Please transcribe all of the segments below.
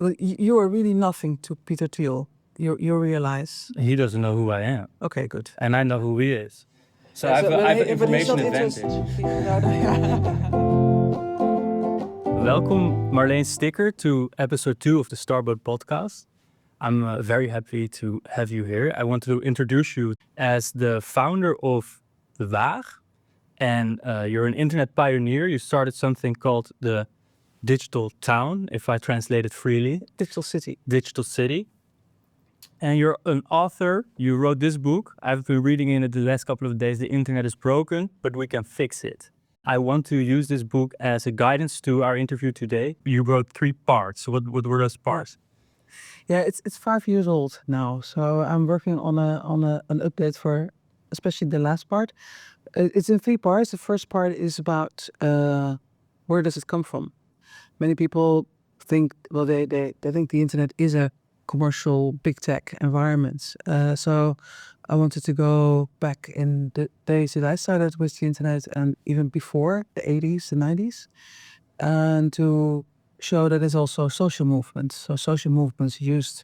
You are really nothing to Peter Thiel. You realize. He doesn't know who I am. Okay, good. And I know who he is. So I have an information advantage. Welcome, Marleen Stikker, to episode 2 of the Starboat podcast. I'm very happy to have you here. I want to introduce you as the founder of the Waag. And you're an internet pioneer. You started something called the Digital Town, if I translate it freely. Digital City. Digital City. And you're an author. You wrote this book. I've been reading in it the last couple of days. The internet is broken, but we can fix it. I want to use this book as a guidance to our interview today. You wrote 3 parts. What were those parts? Yeah, it's 5 years old now. So I'm working on an update for especially the last part. It's in 3 parts. The first part is about where does it come from? Many people think, well, they think the internet is a commercial big tech environment. So I wanted to go back in the days that I started with the internet and even before the 80s, the 90s, and to show that there's also social movements. So social movements used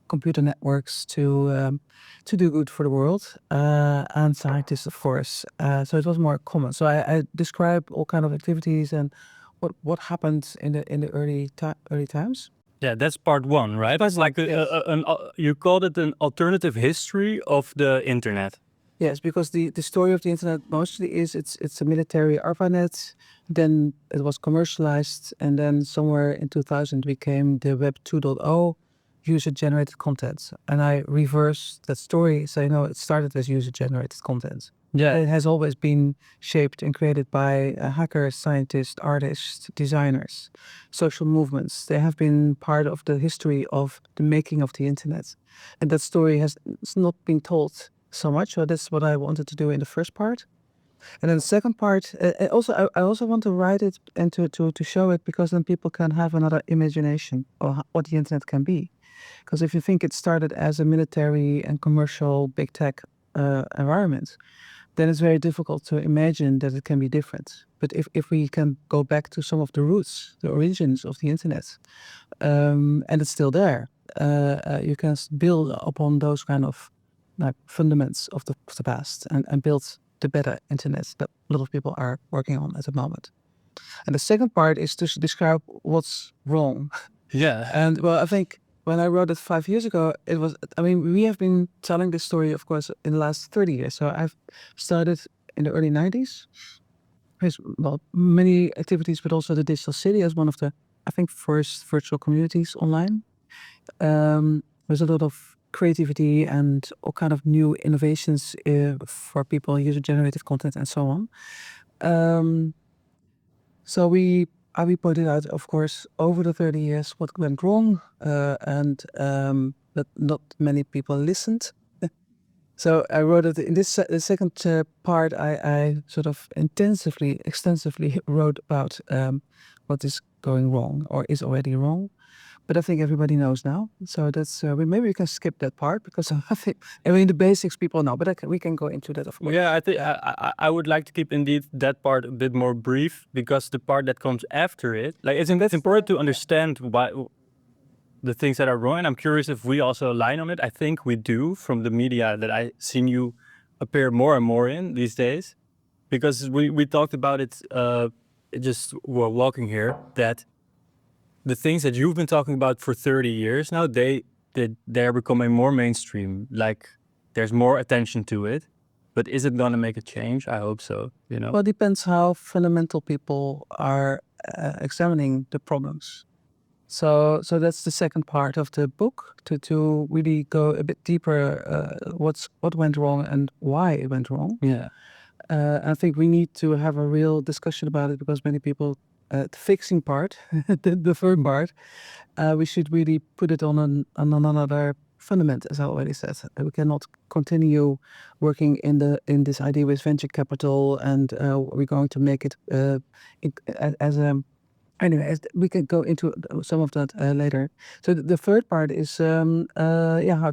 computer networks to do good for the world, and scientists, of course. So it was more common. So I describe all kind of activities and what happened in the early times. Yeah, that's part 1, right? It's like you called it an alternative history of the internet. Yes, because the story of the internet mostly is it's a military ARPANET. Then it was commercialized, and then somewhere in 2000 became the Web 2.0, user-generated content. And I reversed that story, so it started as user-generated content. Yeah, it has always been shaped and created by hackers, scientists, artists, designers, social movements. They have been part of the history of the making of the internet. And that story has not been told so much. So that's what I wanted to do in the first part. And then the second part, I also want to write it and to show it, because then people can have another imagination of what the internet can be. Because if you think it started as a military and commercial big tech environment, then it's very difficult to imagine that it can be different. But if we can go back to some of the roots, the origins of the internet, and it's still there, you can build upon those kind of fundaments of the past and build the better internet that a lot of people are working on at the moment. And the second part is to describe what's wrong. Yeah. And well, I think when I wrote it 5 years ago, we have been telling this story, of course, in the last 30 years. So I've started in the early 90s with, many activities, but also the Digital City as one of the, I think, first virtual communities online. There's a lot of creativity and all kind of new innovations for people, user-generated content and so on. So we pointed out, of course, over the 30 years what went wrong, and that not many people listened. So I wrote it in this the second part. I sort of extensively wrote about what is going wrong or is already wrong. But I think everybody knows now. So that's maybe we can skip that part, because I think the basics people know. But we can go into that, of course. Yeah, I think I would like to keep indeed that part a bit more brief, because the part that comes after it, like it's important to understand why the things that are wrong. And I'm curious if we also align on it. I think we do, from the media that I've seen you appear more and more in these days, because we talked about it just while walking here, that the things that you've been talking about for 30 years now, they're becoming more mainstream. Like there's more attention to it. But is it gonna make a change? I hope so. Well, it depends how fundamental people are examining the problems. So that's the second part of the book, to really go a bit deeper. What went wrong and why it went wrong. Yeah. I think we need to have a real discussion about it, because many people, the fixing part, the third part, we should really put it on another fundament, as I already said. We cannot continue working in this idea with venture capital, and we're going to make it as a. Anyway, we can go into some of that later. So the third part is how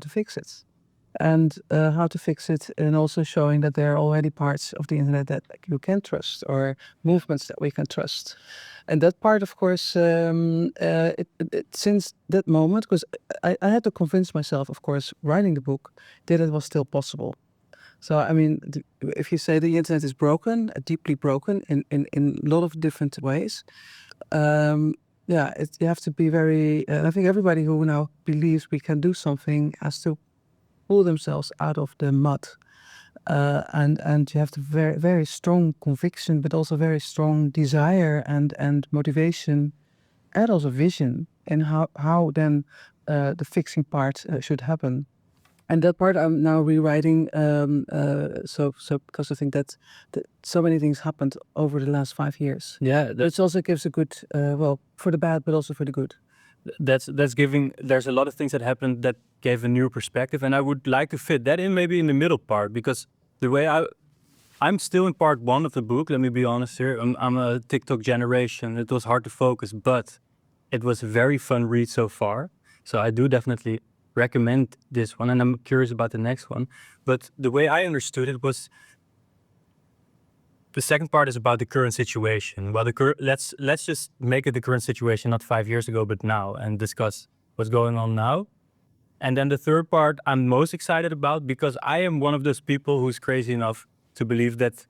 to fix it. and how to fix it, and also showing that there are already parts of the internet that you can trust, or movements that we can trust. And that part, of course, since that moment, because I had to convince myself, of course, writing the book, that it was still possible. So, I mean, if you say the internet is broken, deeply broken in a lot of different ways, you have to be very, I think everybody who now believes we can do something has to pull themselves out of the mud. And you have to very, very strong conviction, but also very strong desire and motivation, and also vision, and how then the fixing part should happen. And that part I'm now rewriting. So because I think that so many things happened over the last 5 years. Yeah, It also gives a good, for the bad, but also for the good. that's giving. There's a lot of things that happened that gave a new perspective, and I would like to fit that in maybe in the middle part, because the way I'm still in part 1 of the book. Let me be honest here. I'm a TikTok generation. It was hard to focus, but it was a very fun read so far. So I do definitely recommend this one, and I'm curious about the next one. But the way I understood it was, the second part is about the current situation. Well, let's just make it the current situation, not 5 years ago, but now, and discuss what's going on now. And then the third part I'm most excited about, because I am one of those people who's crazy enough to believe that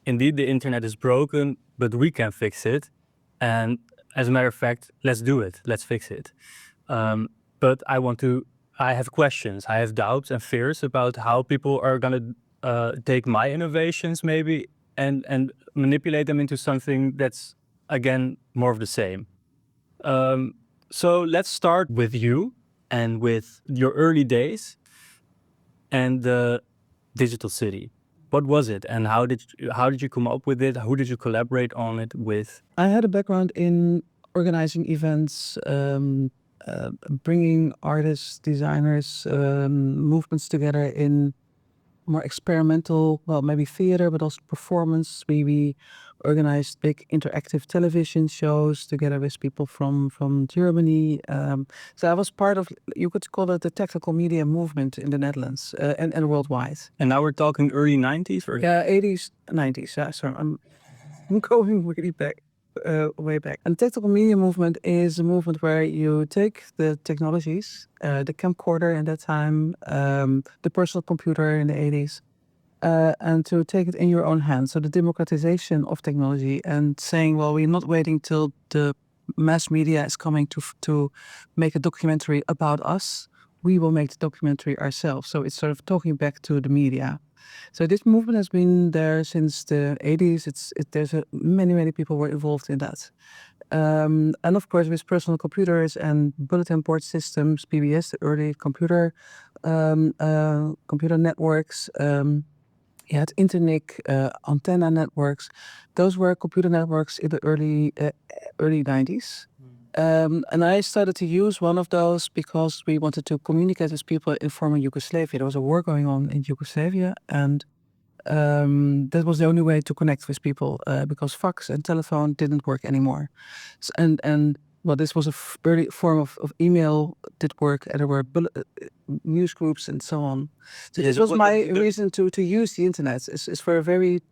indeed the internet is broken, but we can fix it. And as a matter of fact, let's do it. Let's fix it. But I have questions, I have doubts and fears about how people are going to take my innovations maybe and manipulate them into something that's, again, more of the same. So let's start with you and with your early days and the digital city. What was it, and how did you come up with it? Who did you collaborate on it with? I had a background in organizing events, bringing artists, designers, movements together in more experimental, well, maybe theater, but also performance. We organized big interactive television shows together with people from Germany. So I was part of, you could call it the tactical media movement in the Netherlands, and worldwide. And now we're talking early 90s? Or? Yeah, 80s, 90s. Yeah, so I'm going really back, way back. And the tactical media movement is a movement where you take the technologies, the camcorder in that time, the personal computer in the 80s, and to take it in your own hands. So the democratization of technology, and saying, well, we're not waiting till the mass media is coming to make a documentary about us. We will make the documentary ourselves. So it's sort of talking back to the media. So this movement has been there since the 80s. Many people were involved in that. And of course, with personal computers and bulletin board systems, PBS, the early computer networks, you had internet, antenna networks. Those were computer networks in the early 90s. And I started to use one of those because we wanted to communicate with people in former Yugoslavia. There was a war going on in Yugoslavia, and that was the only way to connect with people, because fax and telephone didn't work anymore. Well, this was a early form of email did work, and there were news groups and so on. So this was my reason to use the internet. Is for a very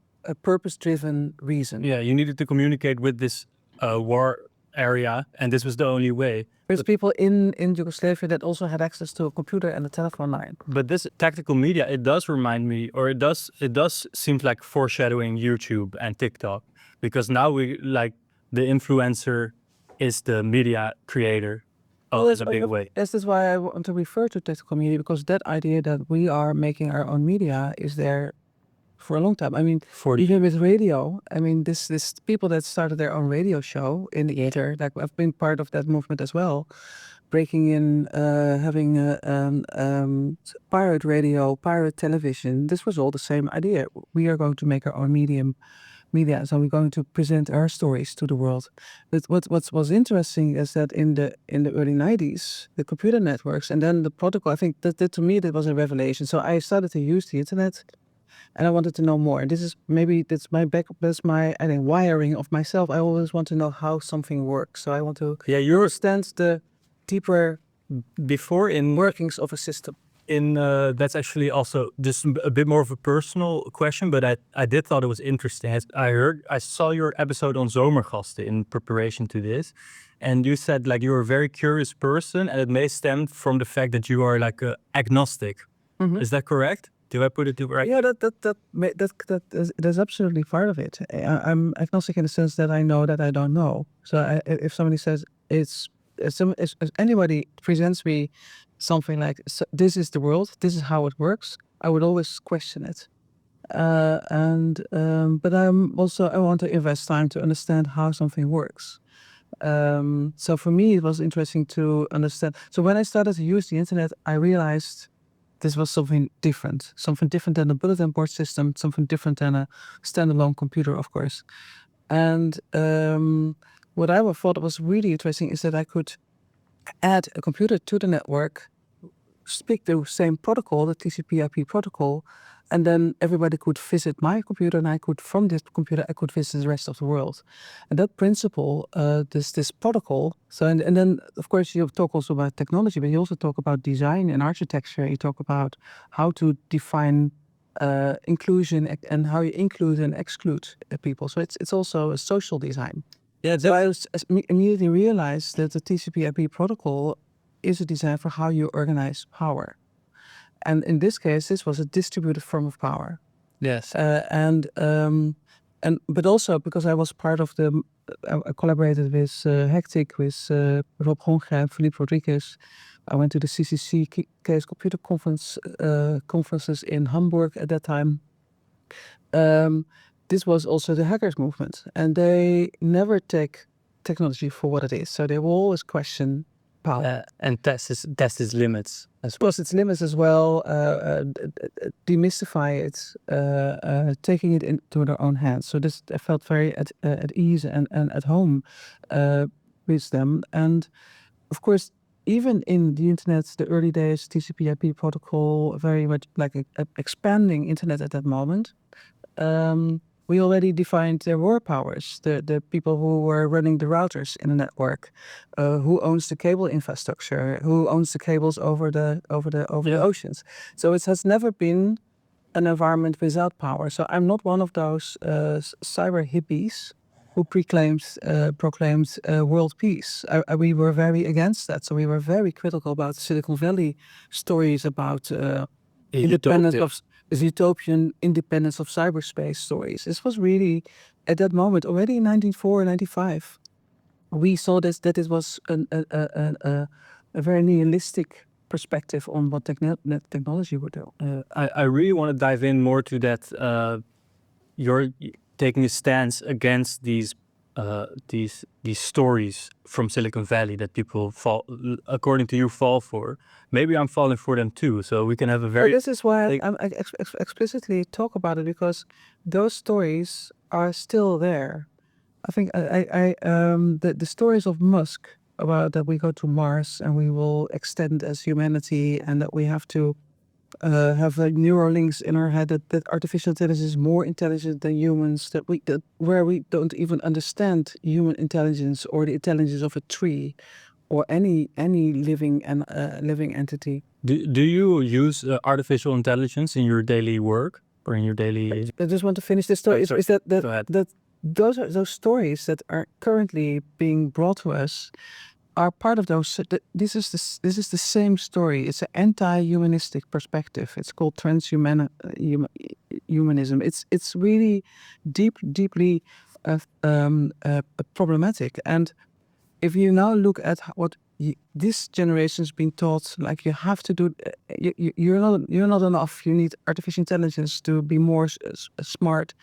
purpose-driven reason. Yeah, you needed to communicate with this war area, and this was the only way. There's people in Yugoslavia that also had access to a computer and a telephone line. But this tactical media, it does remind me, or it does seem like foreshadowing YouTube and TikTok, because now the influencer is the media creator. Oh, in a big way. This is why I want to refer to tactical media, because that idea that we are making our own media is there for a long time. I mean, even with radio, I mean, this people that started their own radio show in the ether, like I've been part of that movement as well, breaking in, having pirate radio, pirate television. This was all the same idea. We are going to make our own media, so we're going to present our stories to the world. But what was interesting is that in the early 90s, the computer networks and then the protocol, I think that to me that was a revelation. So I started to use the internet, and I wanted to know more. And that's my I think wiring of myself. I always want to know how something works. So I want to understand the deeper workings of a system. That's actually also just a bit more of a personal question, but I did thought it was interesting. I saw your episode on Zomergasten in preparation to this, and you said like you're a very curious person, and it may stem from the fact that you are like agnostic. Is that correct? Do I put it right? Yeah, that's absolutely part of it. I'm agnostic in the sense that I know that I don't know. So if somebody says if anybody presents me something like this is the world, this is how it works, I would always question it. But I want to invest time to understand how something works. So for me, it was interesting to understand. So when I started to use the internet, I realized this was something different than a bulletin board system, something different than a standalone computer, of course. And what I thought was really interesting is that I could add a computer to the network, speak the same protocol, the TCP/IP protocol, and then everybody could visit my computer, and I could, from this computer, I could visit the rest of the world. And that principle, this protocol. So and then of course you talk also about technology, but you also talk about design and architecture. You talk about how to define inclusion and how you include and exclude people. So it's also a social design. Yeah, So I immediately realized that the TCP/IP protocol is a design for how you organize power. And in this case, this was a distributed form of power. yes. But also because I was part of I collaborated with Hectic, with Rob Hongrijp, Philippe Rodriguez. I went to the CCC Case Computer conferences in Hamburg at that time. This was also the hackers movement, and they never take technology for what it is. So they will always question power and test its limits as well. Its limits as well, demystify it, taking it into their own hands. So this, I felt very at ease and at home with them. And of course, even in the internet, the early days, TCP/IP protocol, very much like a expanding internet at that moment. We already defined there were powers, the people who were running the routers in the network, who owns the cable infrastructure, who owns the cables over the oceans. So it has never been an environment without power. So I'm not one of those cyber hippies who proclaims world peace. We were very against that. So we were very critical about Silicon Valley stories about utopian independence of cyberspace stories. This was really, at that moment, already in 1994, 95, we saw that it was a very nihilistic perspective on what technology would do. I really want to dive in more to that. You're taking a stance against these stories from Silicon Valley that people according to you, fall for. Maybe I'm falling for them too. So we can have a very. This is why I explicitly talk about it, because those stories are still there. I think the stories of Musk about that we go to Mars and we will extend as humanity, and that we have to have neural links in our head, that artificial intelligence is more intelligent than humans, where we don't even understand human intelligence or the intelligence of a tree or any living entity. Do you use artificial intelligence in your daily work or in your daily? I just want to finish this story. Is that those stories that are currently being brought to us are part of those. This is the same story. It's an anti-humanistic perspective. It's called transhumanism. It's really deeply problematic. And if you now look at what this generation's been taught, like you have to do, you're not enough. You need artificial intelligence to be more smart.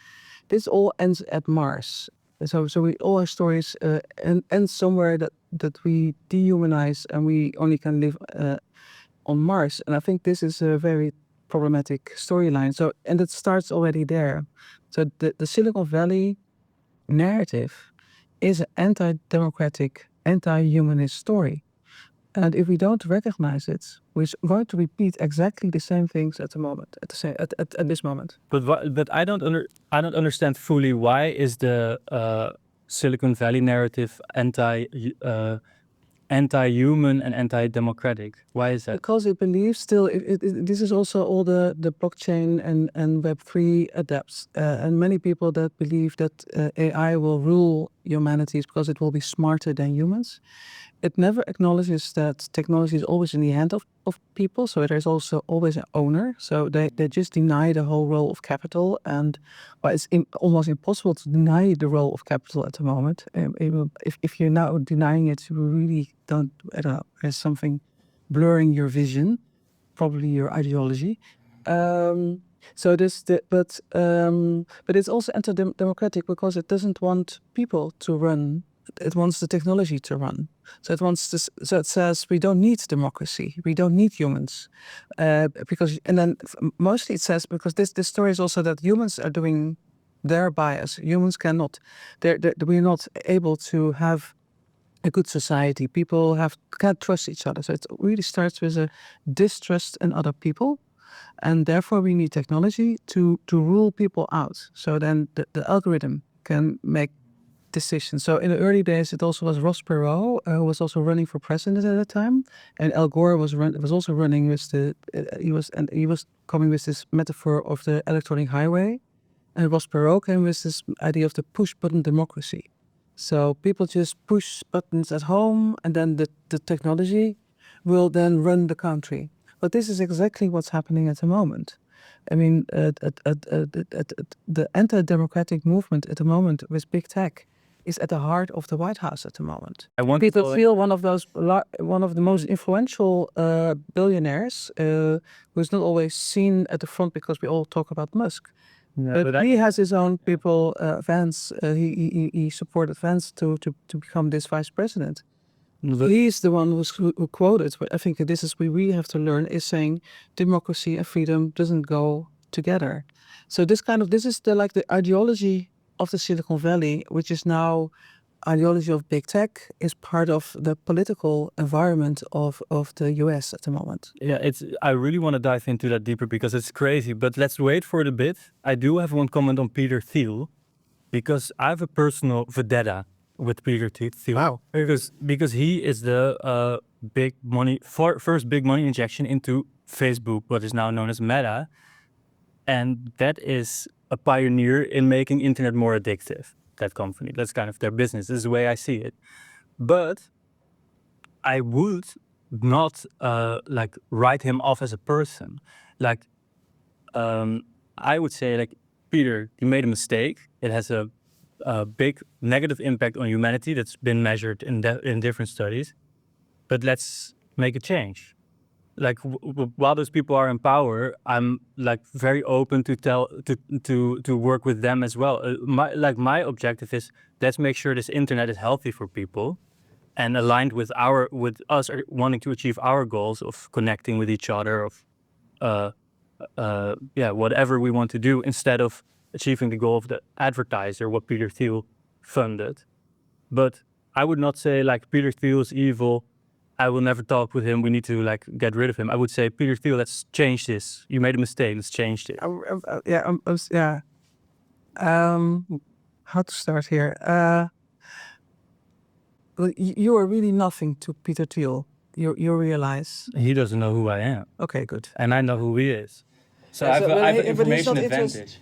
This all ends at Mars. So we all have stories and somewhere that we dehumanize and we only can live on Mars. And I think this is a very problematic storyline. So, and it starts already there. So the Silicon Valley narrative is an anti-democratic, anti-humanist story. And if we don't recognize it, we're going to repeat exactly the same things at the moment, at this moment. But I don't understand fully, why is the Silicon Valley narrative anti-human and anti-democratic. Why is that? Because it believes still, this is also all the blockchain and Web3 adapts. And many people that believe that AI will rule humanity because it will be smarter than humans. It never acknowledges that technology is always in the hand of people. So there's also always an owner. So they just deny the whole role of capital. And it's almost impossible to deny the role of capital at the moment. If you're now denying it, you really don't, I don't know, there's something blurring your vision, probably your ideology. But it's also anti-democratic because it doesn't want people to run. It wants the technology to run. So it wants this. So it says we don't need democracy. We don't need humans, mostly it says because this story is also that humans are doing their bias. Humans cannot. We're not able to have a good society. People can't trust each other. So it really starts with a distrust in other people. And therefore we need technology to rule people out. So then the algorithm can make decisions. So in the early days, it also was Ross Perot, who was also running for president at that time. And Al Gore was also running with he was coming with this metaphor of the electronic highway. And Ross Perot came with this idea of the push button democracy. So people just push buttons at home and then the technology will then run the country. But this is exactly what's happening at the moment. I mean, the anti-democratic movement at the moment with big tech is at the heart of the White House at the moment. Peter Thiel, one of the most influential billionaires, who's not always seen at the front because we all talk about Musk. Yeah, but he has his own people, Vance. He supported Vance to become this vice president. He's the one who quoted. I think this is what we have to learn: is saying democracy and freedom doesn't go together. So this is the ideology of the Silicon Valley, which is now ideology of big tech, is part of the political environment of the US at the moment. Yeah, I really want to dive into that deeper because it's crazy, but let's wait for it a bit. I do have one comment on Peter Thiel, because I have a personal vendetta with Peter Thiel. Wow. Because he is the first big money injection into Facebook, what is now known as Meta. And that is a pioneer in making internet more addictive, that company. That's kind of their business. This is the way I see it. But I would not write him off as a person. I would say Peter, you made a mistake. It has a big negative impact on humanity that's been measured in different studies. But let's make a change. While those people are in power, I'm very open to work with them as well. My objective is, let's make sure this internet is healthy for people and aligned with us wanting to achieve our goals of connecting with each other, of whatever we want to do, instead of achieving the goal of the advertiser, what Peter Thiel funded. But I would not say Peter Thiel is evil. I will never talk with him. We need to get rid of him. I would say, Peter Thiel, let's change this. You made a mistake. Let's change this. How to start here? You are really nothing to Peter Thiel. You realize he doesn't know who I am. Okay, good. And I know who he is. So I have an information advantage.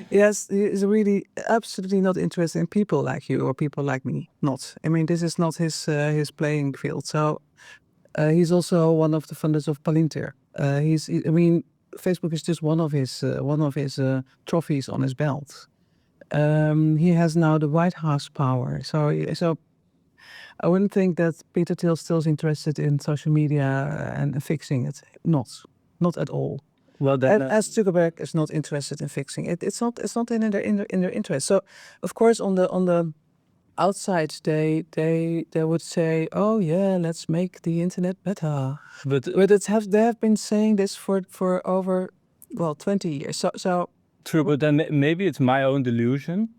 Yes, he is really absolutely not interested in people like you or people like me. Not. I mean, this is not his playing field. So he's also one of the funders of Palinter. Facebook is just one of his trophies on his belt. He has now the White House power. So I wouldn't think that Peter Thiel still is interested in social media and fixing it. Not at all. Well, then, as Zuckerberg is not interested in fixing it, it's not in their interest. So, of course, on the outside, they would say, "Oh yeah, let's make the internet better." But they have been saying this for over 20 years. So true, but then maybe it's my own delusion,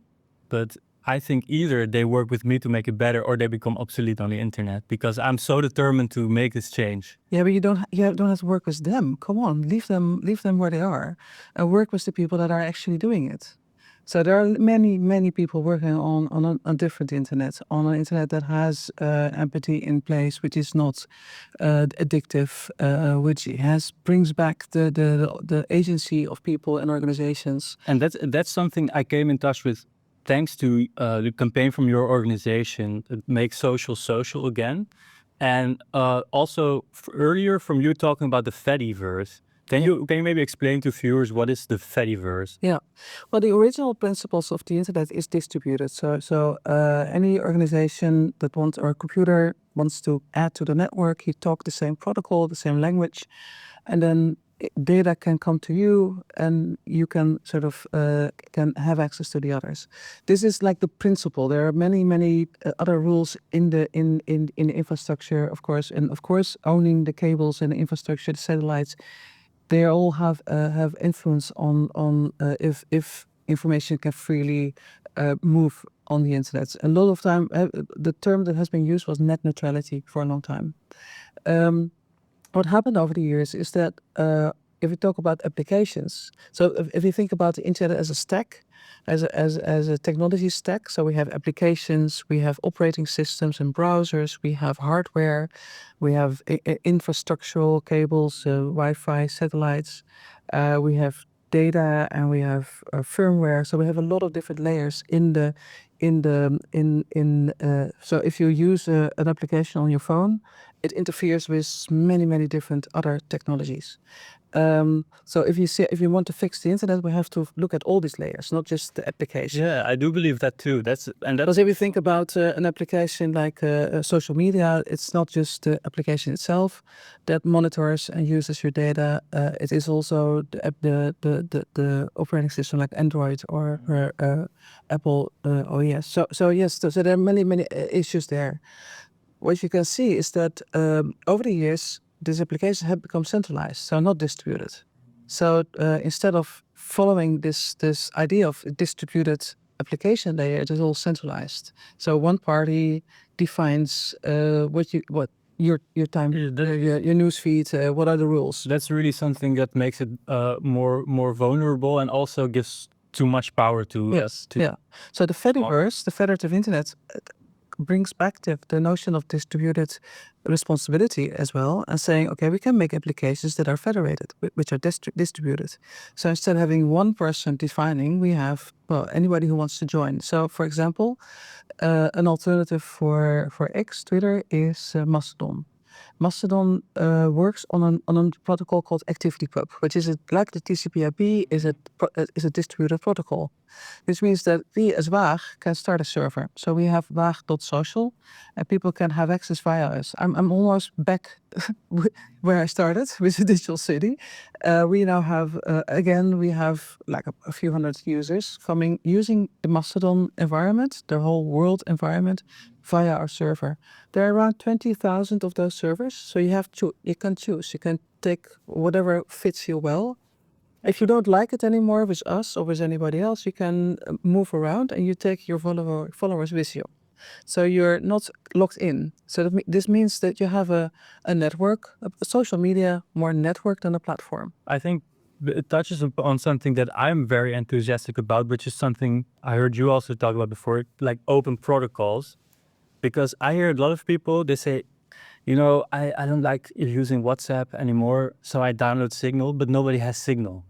but I think either they work with me to make it better or they become obsolete on the internet, because I'm so determined to make this change. Yeah, but you don't have to work with them. Come on, leave them where they are and work with the people that are actually doing it. So there are many people working on a different internet, on an internet that has empathy in place, which is not addictive, which brings back the agency of people and organizations. And that's something I came in touch with thanks to the campaign from your organization, Make Social again. And also earlier from you talking about the Fediverse. Can you maybe explain to viewers what is the Fediverse? Yeah, well, the original principles of the internet is distributed. So any organization that wants, or a computer wants to add to the network, you talk the same protocol, the same language, and then data can come to you, and you can sort of can have access to the others. This is like the principle. There are many other rules in the infrastructure, of course, and of course owning the cables and the infrastructure, the satellites. They all have influence on if information can freely move on the internet. A lot of time, the term that has been used was net neutrality for a long time. What happened over the years is that if we talk about applications, so if you think about the internet as a stack, as a technology stack, so we have applications, we have operating systems and browsers, we have hardware, we have infrastructural cables, Wi-Fi, satellites, we have data, and we have firmware. So we have a lot of different layers so if you use an application on your phone, it interferes with many different other technologies. So if you want to fix the internet, we have to look at all these layers, not just the application. Yeah, I do believe that too. Because if you think about an application like social media, it's not just the application itself that monitors and uses your data. It is also the operating system like Android or Apple OS. So yes, so there are many issues there. What you can see is that over the years, these applications have become centralized, so not distributed. So instead of following this idea of a distributed application layer, it is all centralized. So one party defines what your time, your news feed, what are the rules. That's really something that makes it more vulnerable and also gives too much power to. Yes. Yeah. So the Fediverse, the federative internet, brings back the notion of distributed responsibility as well, and saying, okay, we can make applications that are federated, which are distributed. So instead of having one person defining, we have, well, anybody who wants to join. So for example, an alternative for X, Twitter, is Mastodon. Mastodon works on a protocol called ActivityPub, which is like the TCP/IP, is a distributed protocol, which means that we as Waag can start a server. So we have waag.social, and people can have access via us. I'm almost back where I started with the digital city. We now have we have like a few hundred users using the Mastodon environment, the whole world environment, via our server. There are around 20,000 of those servers, so you can choose. You can take whatever fits you well. If you don't like it anymore with us or with anybody else, you can move around and you take your followers with you. So you're not locked in. So this means that you have a network, a social media, more network than a platform. I think it touches on something that I'm very enthusiastic about, which is something I heard you also talk about before, like open protocols. Because I hear a lot of people, they say, I don't like using WhatsApp anymore, so I download Signal, but nobody has Signal.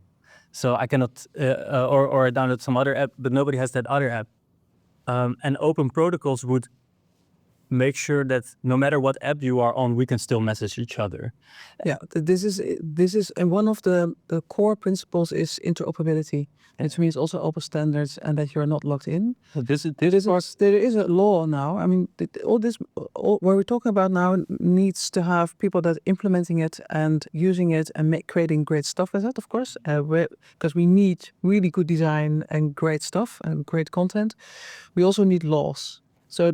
So I cannot, or I download some other app, but nobody has that other app. And open protocols would make sure that no matter what app you are on, we can still message each other. Yeah, this is and one of the core principles is interoperability, and it means also open standards and that you're not locked in. There is a law now. I mean, all what we're talking about now needs to have people that are implementing it and using it and creating great stuff with it, of course, because we need really good design and great stuff and great content. We also need laws. So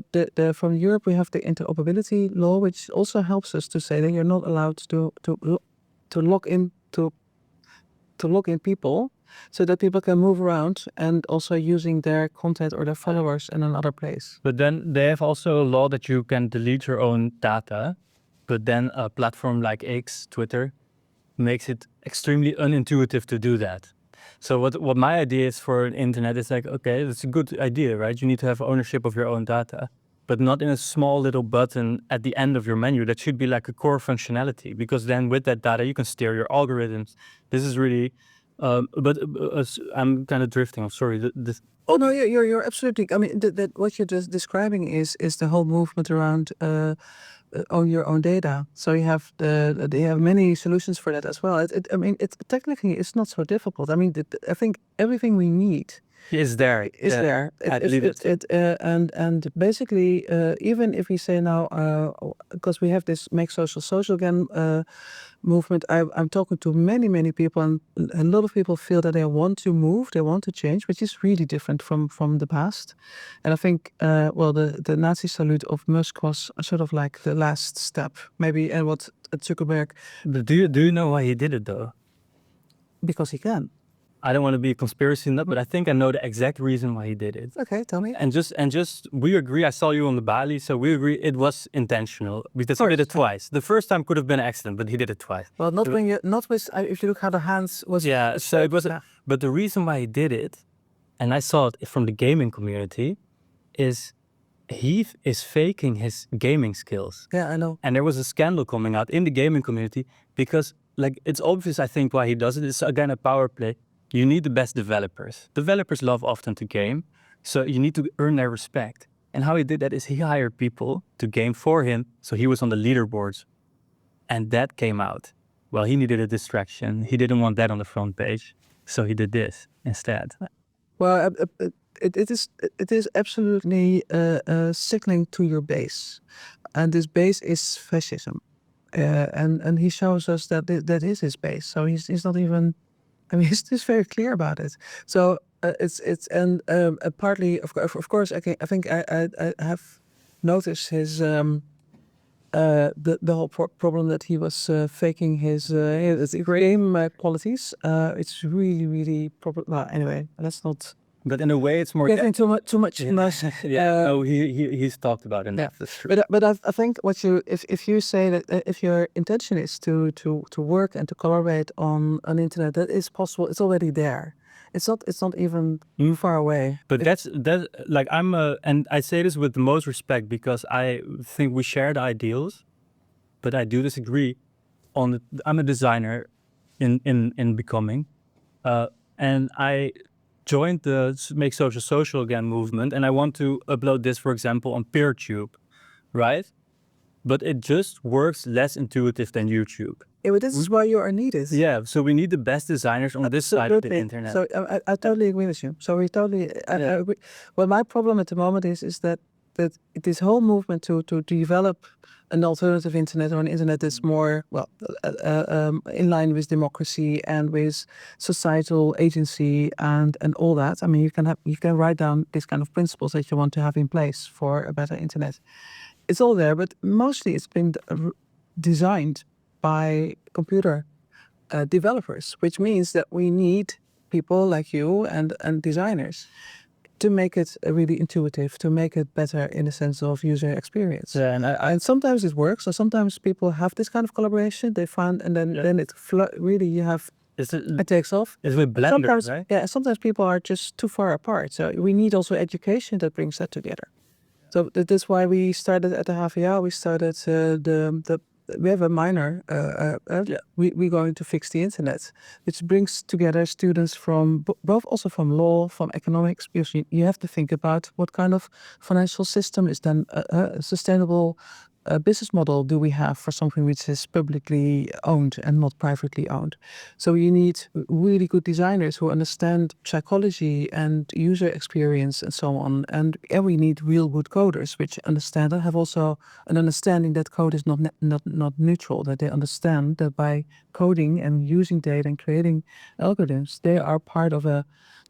from Europe, we have the interoperability law, which also helps us to say that you're not allowed to lock in people, so that people can move around and also using their content or their followers in another place. But then they have also a law that you can delete your own data, but then a platform like X, Twitter, makes it extremely unintuitive to do that. So what my idea is for an internet is like, okay, that's a good idea, right? You need to have ownership of your own data, but not in a small little button at the end of your menu. That should be like a core functionality, because then with that data you can steer your algorithms. This is really, I'm kind of drifting. I'm sorry. Oh no, you're absolutely. I mean, that what you're just describing is the whole movement around own your own data. So you have they have many solutions for that as well. I mean, it's technically it's not so difficult. I mean, I think everything we need is there. is there. And basically, even if we say now, because we have this Make Social Again movement, I'm talking to many people, and a lot of people feel that they want to move, they want to change, which is really different from the past. And I think, well, the Nazi salute of Musk was sort of like the last step, maybe, and what Zuckerberg. But do you know why he did it though? Because he can. I don't want to be a conspiracy nut, but I think I know the exact reason why he did it. Okay, tell me. And just we agree. I saw you on the Bali, so we agree it was intentional because he did it twice. The first time could have been an accident, but he did it twice. Well, not with if you look how the hands was. Yeah, so it was. But the reason why he did it, and I saw it from the gaming community, is he is faking his gaming skills. Yeah, I know. And there was a scandal coming out in the gaming community because, like, it's obvious, I think, why he does it. It's again a power play. You need the best developers. Developers love often to game, so you need to earn their respect. And how he did that is he hired people to game for him, so he was on the leaderboards. And that came out. Well, he needed a distraction. He didn't want that on the front page, so he did this instead. Well, it is absolutely signaling to your base, and this base is fascism, and he shows us that that is his base. So he's not even. I mean, he's just very clear about it. So it's and partly of course I think I have noticed his the whole problem that he was faking his game qualities. It's really problem. Well, anyway, let's not. But in a way, it's more getting too much. Yeah. No, he's talked about it. Yeah. But I think what you if you say that if your intention is to work and to collaborate on an internet, that is possible. It's already there. It's not even far away. But that's like and I say this with the most respect because I think we share the ideals, but I do disagree on. I'm a designer in becoming, and I joined the Make Social Again movement, and I want to upload this, for example, on PeerTube, right? But it just works less intuitive than YouTube. Yeah, but this is why you are needed. Yeah, so we need the best designers on this side of the internet. So I totally agree with you. So we totally. I agree. Well, my problem at the moment is that this whole movement to develop an alternative internet or an internet that's more in line with democracy and with societal agency and all that. I mean, you can write down these kind of principles that you want to have in place for a better internet. It's all there, but mostly it's been designed by computer developers, which means that we need people like you and designers to make it really intuitive, to make it better in the sense of user experience. Yeah, and sometimes it works. So sometimes people have this kind of collaboration. They find, and then it really you have. It takes off. It's with Blender, sometimes, right? Yeah, sometimes people are just too far apart. So we need also education that brings that together. So that's why we started at the HVA. We started we have a minor. We're going to fix the internet, which brings together students from both also from law, from economics, because you have to think about what kind of financial system is then a sustainable business model do we have for something which is publicly owned and not privately owned. So you need really good designers who understand psychology and user experience and so on. And we need real good coders which understand and have also an understanding that code is not neutral, that they understand that by coding and using data and creating algorithms, they are part of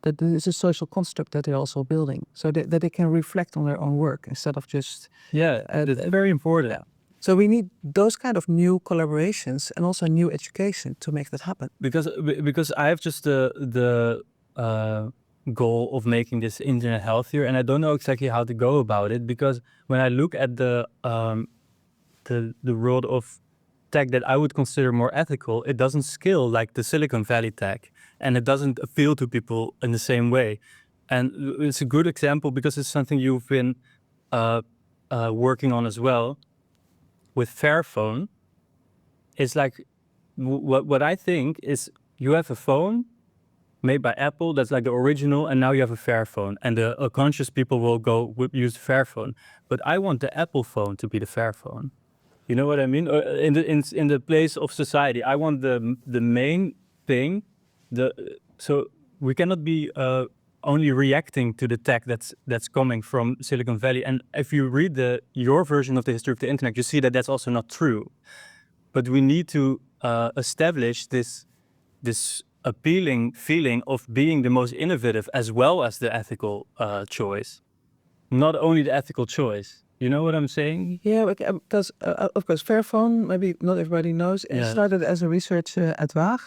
that is a social construct that they're also building, so that they can reflect on their own work instead of just... Yeah, it's very important. Yeah. So we need those kind of new collaborations and also new education to make that happen. Because I have just the goal of making this internet healthier, and I don't know exactly how to go about it, because when I look at the world of tech that I would consider more ethical, it doesn't scale like the Silicon Valley tech. and it doesn't appeal to people in the same way. And it's a good example because it's something you've been working on as well with Fairphone. It's like what I think is you have a phone made by Apple that's like the original, and now you have a Fairphone, and the conscious people will go use the Fairphone. But I want the Apple phone to be the Fairphone. You know what I mean? In the place of society, I want the main thing. So we cannot be only reacting to the tech that's coming from Silicon Valley. And if you read your version of the history of the internet, you see that that's also not true. But we need to establish this appealing feeling of being the most innovative as well as the ethical choice, not only the ethical choice. You know what I'm saying? Yeah, because of course, Fairphone, maybe not everybody knows, it started as a research at Waag,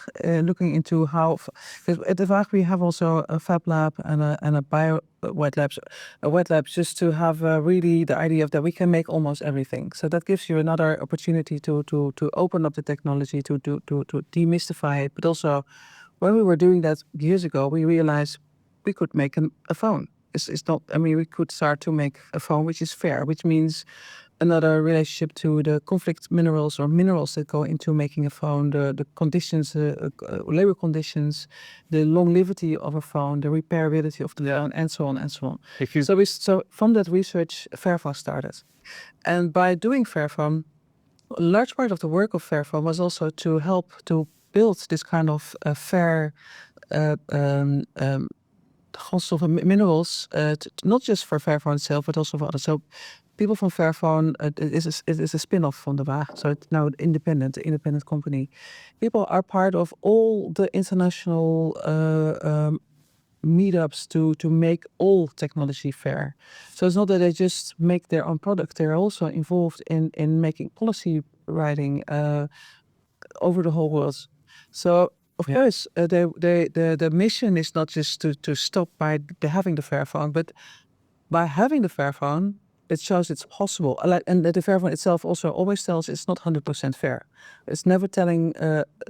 looking into how, because at the Waag we have also a fab lab and a bio wet lab, just to have really the idea of that we can make almost everything. So that gives you another opportunity to open up the technology, to demystify it. But also, when we were doing that years ago, we realized we could make a phone. It's not, I mean, we could start to make a phone which is fair, which means another relationship to the conflict minerals or minerals that go into making a phone, the conditions, labor conditions, the longevity of a phone, the repairability of the phone, and so on and so on. So from that research, Fairphone started. And by doing Fairphone, a large part of the work of Fairphone was also to help to build this kind of fair of minerals, not just for Fairphone itself, but also for others. So people from Fairphone, it is a spin-off from the Waag, so it's now independent company. People are part of all the international meetups to make all technology fair. So it's not that they just make their own product; they're also involved in making policy writing over the whole world. So of course, the mission is not just to stop by having the Fairphone, but by having the Fairphone, it shows it's possible. And the Fairphone itself also always tells it's not 100% fair. It's never telling,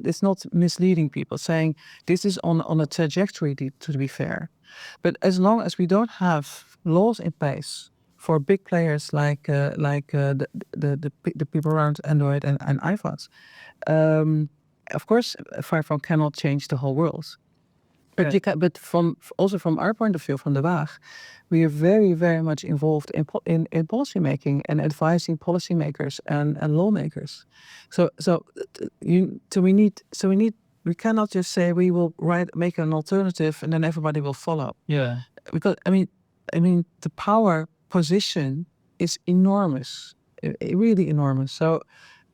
it's not misleading people, saying this is on a trajectory to be fair. But as long as we don't have laws in place for big players like the people around Android and iPhones, of course, Fairphone cannot change the whole world. But but from our point of view, from the Waag, we are very, very much involved in policy making and advising policymakers and lawmakers. We cannot just say we will make an alternative and then everybody will follow. Yeah. Because I mean the power position is enormous, really enormous. So,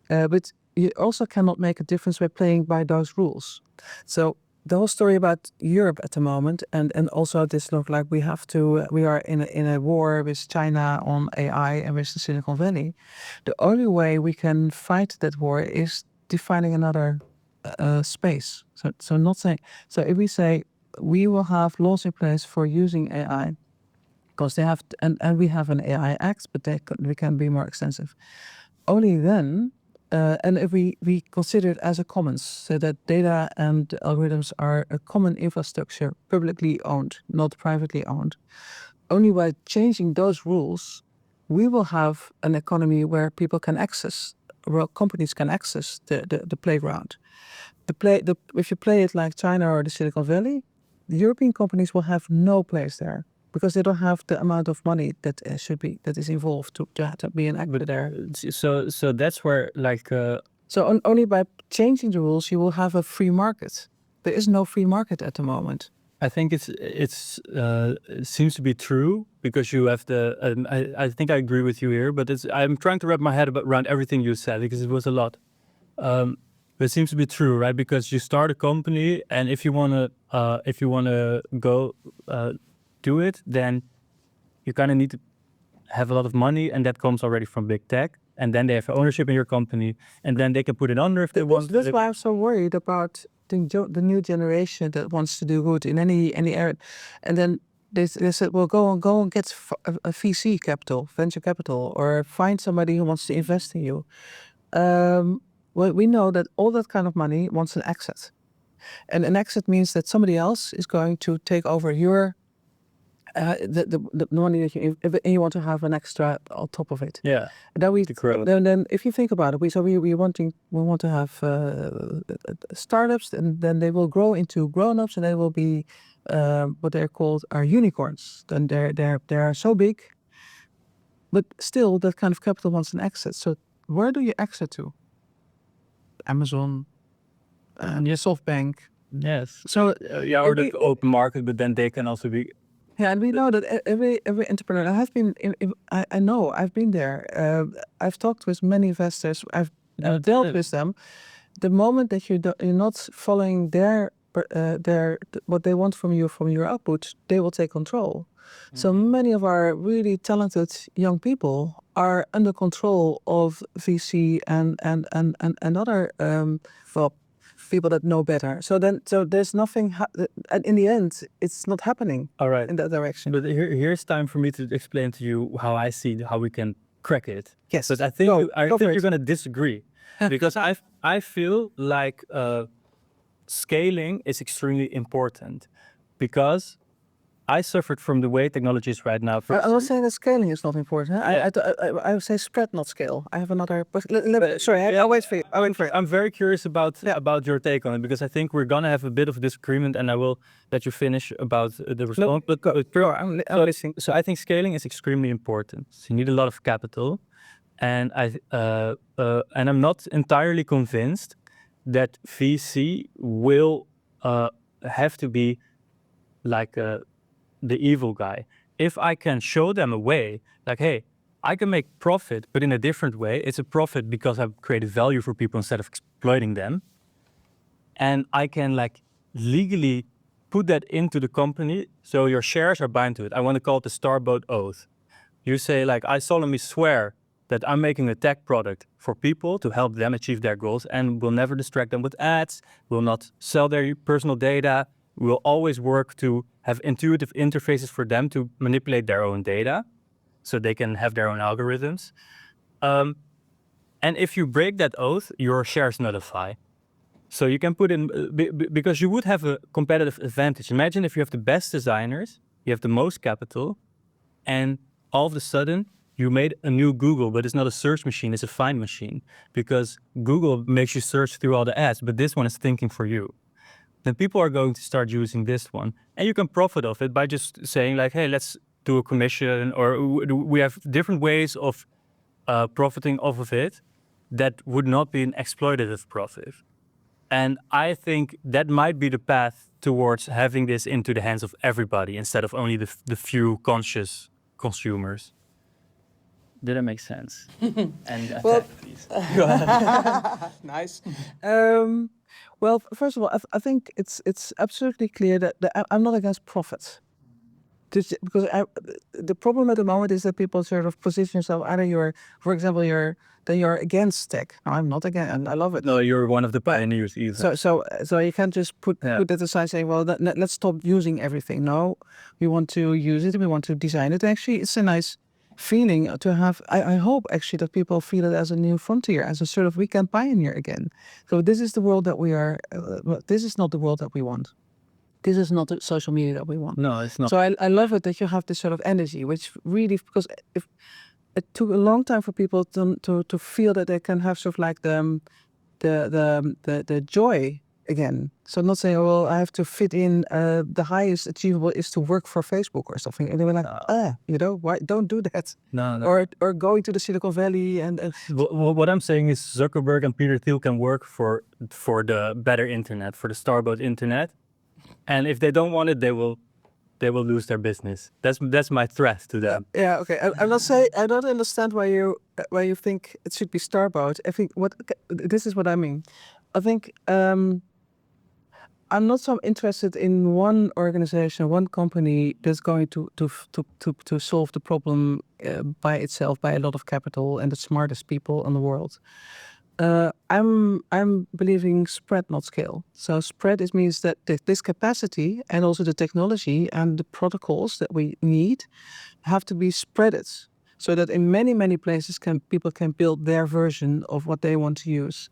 but you also cannot make a difference by playing by those rules. So the whole story about Europe at the moment, and also this look like we are in a war with China on AI and with the Silicon Valley. The only way we can fight that war is defining another space. So not saying, so if we say we will have laws in place for using AI, because they have, and we have an AI Act, but we can be more extensive. Only then. And if we consider it as a commons, so that data and algorithms are a common infrastructure, publicly owned, not privately owned, only by changing those rules, we will have an economy where people can access, where companies can access the playground. If you play it like China or the Silicon Valley, the European companies will have no place there, because they don't have the amount of money that that is involved to be an actor there. So that's where only by changing the rules you will have a free market. There is no free market at the moment. I think it seems to be true, because you have I think I agree with you here, but I'm trying to wrap my head around everything you said, because it was a lot. But it seems to be true, right? Because you start a company, and if you wanna go do it, then you kind of need to have a lot of money, and that comes already from big tech, and then they have ownership in your company, and then they can put it under if they want. That's why I'm so worried about the new generation that wants to do good in any area, and then they said, well, go and get a VC capital, venture capital, or find somebody who wants to invest in you. Well, we know that all that kind of money wants an exit. And an exit means that somebody else is going to take over your the money that and you want to have an extra on top of it. Yeah. And then if you think about it, we want to have startups, and then they will grow into grown-ups, and they will be what they're called are unicorns. Then they're so big, but still that kind of capital wants an exit. So where do you exit to? Amazon, your SoftBank. Yes. So or the open market, but then they can also be. Yeah, and we know that every entrepreneur. I have been. I know. I've been there. I've talked with many investors. I've dealt with them. The moment that you're not following their what they want from your output, they will take control. So many of our really talented young people are under control of VC and other people that know better. So there's nothing. And in the end, it's not happening. All right. In that direction. But here's time for me to explain to you how I see how we can crack it. Yes. But I think you're going to disagree because I feel like scaling is extremely important because I suffered from the way technology is right now. I'm not saying that scaling is not important. I would say spread, not scale. I have another. Sorry, I'll wait for you. I'm very curious about your take on it because I think we're gonna have a bit of a disagreement, and I will let you finish about the response. I'm listening. So I think scaling is extremely important. So you need a lot of capital, and I'm not entirely convinced that VC will have to be like the evil guy. If I can show them a way, like, hey, I can make profit, but in a different way. It's a profit because I've created value for people instead of exploiting them. And I can like legally put that into the company so your shares are bound to it. I want to call it the Starboat Oath. You say like, I solemnly swear that I'm making a tech product for people to help them achieve their goals and will never distract them with ads, will not sell their personal data, will always work to have intuitive interfaces for them to manipulate their own data so they can have their own algorithms. And if you break that oath, your shares nullify. So you can put in, because you would have a competitive advantage. Imagine if you have the best designers, you have the most capital, and all of a sudden you made a new Google, but it's not a search machine, it's a find machine. Because Google makes you search through all the ads, but this one is thinking for you. Then people are going to start using this one. And you can profit off it by just saying like, hey, let's do a commission, or we have different ways of profiting off of it that would not be an exploitative profit. And I think that might be the path towards having this into the hands of everybody instead of only the few conscious consumers. Did that make sense? And please. Go ahead. Nice. Well, first of all, I think it's absolutely clear that I'm not against profit. Because the problem at the moment is that people sort of position themselves, either for example, you're against tech. No, I'm not against, and I love it. No, you're one of the pioneers either. So you can't just put that aside, saying, well, let's stop using everything. No, we want to use it. We want to design it. Actually, it's a nice feeling to have. I hope actually that people feel it as a new frontier, as a sort of we can pioneer again. So this is the world that we are. This is not the world that we want. This is not the social media that we want. No, it's not. So I love it that you have this sort of energy, which really, because if it took a long time for people to feel that they can have sort of like the joy again. So not saying, oh, well, I have to fit in. The highest achievable is to work for Facebook or something, and they were like, why don't do that? No. Or going to the Silicon Valley and. What I'm saying is Zuckerberg and Peter Thiel can work for the better internet, for the Starboat internet. And if they don't want it, they will lose their business. That's my threat to them. Yeah. Okay. I'm not saying I don't understand why you think it should be Starboat. I think this is what I mean. I think I'm not so interested in one organization, one company that's going to solve the problem by itself, by a lot of capital and the smartest people in the world. I'm believing spread, not scale. So spread means that this capacity and also the technology and the protocols that we need have to be spreaded, so that in many places people can build their version of what they want to use.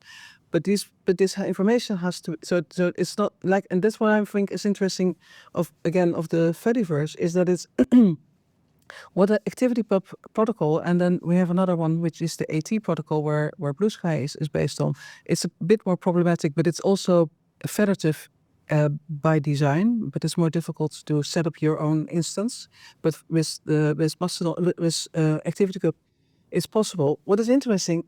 but this information has to. So it's not like, and that's what I think is interesting of the Fediverse, is that it's what the activity protocol, and then we have another one which is the AT protocol where Blue Sky is based on. It's a bit more problematic, but it's also federative by design, but it's more difficult to set up your own instance. But with Mastodon, with Activity Pub, it's possible. What is interesting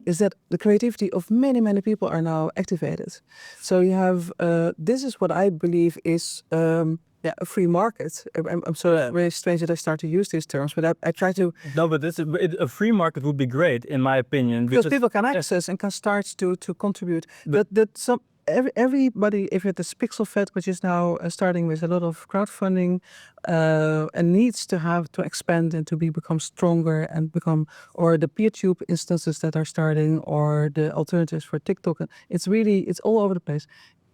is that the creativity of many people are now activated. So you have this is what I believe is a free market. I'm so very strange that I start to use these terms, but I try to. No, but a free market would be great, in my opinion, because people can access and can start to contribute. But everybody, if it's Pixel Fed, which is now starting with a lot of crowdfunding, and needs to expand and to become stronger and become, or the PeerTube instances that are starting, or the alternatives for TikTok. It's all over the place.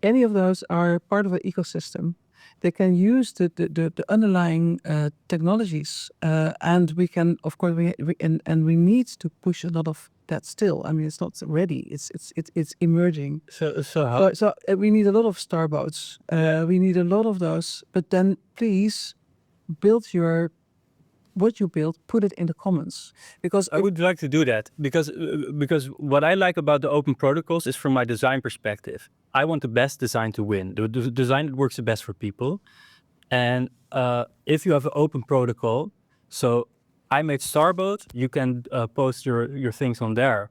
Any of those are part of an ecosystem. They can use the underlying technologies, and we can, of course, we need to push a lot of that still. I mean, it's not ready. It's emerging. So we need a lot of starboats. We need a lot of those. But then please build what you build, put it in the comments, because I would like to do that, because what I like about the open protocols is, from my design perspective, I want the best design to win, the design that works the best for people. And if you have an open protocol, so I made Starboat, you can post your things on there,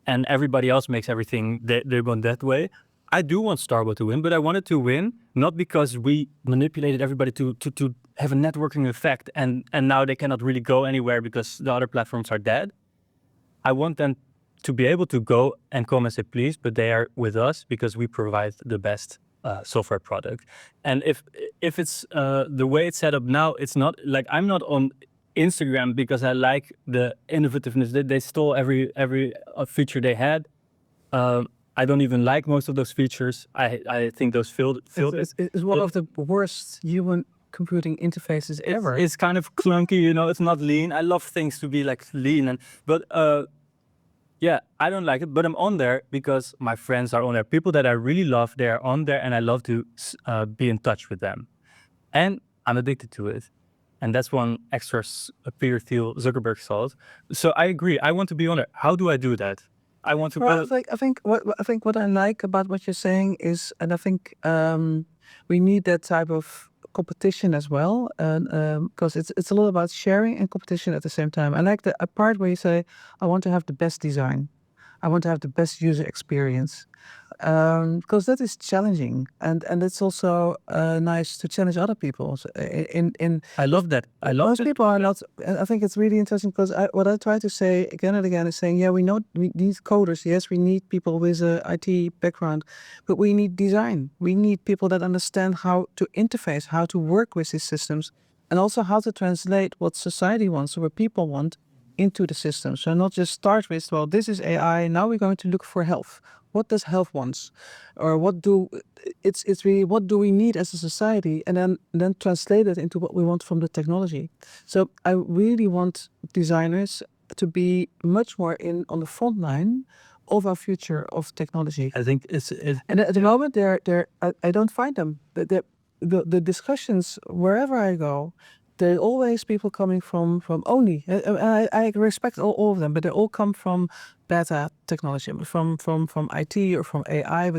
and everybody else makes everything they want that way. I do want Starboat to win, but I want it to win not because we manipulated everybody to have a networking effect, and now they cannot really go anywhere because the other platforms are dead. I want them to be able to go and come and say please, but they are with us because we provide the best software product. And if it's the way it's set up now, it's not like, I'm not on Instagram because I like the innovativeness. They stole every feature they had. I don't even like most of those features. I think those failed. It's one of the worst human computing interfaces ever. It's kind of clunky, it's not lean. I love things to be like lean, but yeah, I don't like it, but I'm on there because my friends are on there. People that I really love, they're on there, and I love to be in touch with them. And I'm addicted to it. And that's one extra Peter Thiel Zuckerberg salt. So I agree. I want to be on there. How do I do that? I want to. Well, I think what I like about what you're saying is, and I think we need that type of competition as well, and because it's a lot about sharing and competition at the same time. I like a part where you say, I want to have the best design, I want to have the best user experience, because that is challenging, and it's also nice to challenge other people. So I love that. Most people are not. I think it's really interesting because what I try to say again and again is saying, yeah, we know we need coders. Yes, we need people with a IT background, but we need design. We need people that understand how to interface, how to work with these systems, and also how to translate what society wants or what people want into the system. So not just start with, well, this is AI. Now we're going to look for health. What does health want, or it's really what do we need as a society, and then translate it into what we want from the technology. So I really want designers to be much more on the front line of our future of technology. I think and at the moment I don't find them. The discussions wherever I go, there are always people coming from only. I respect all of them, but they all come from beta technology, from IT or from AI.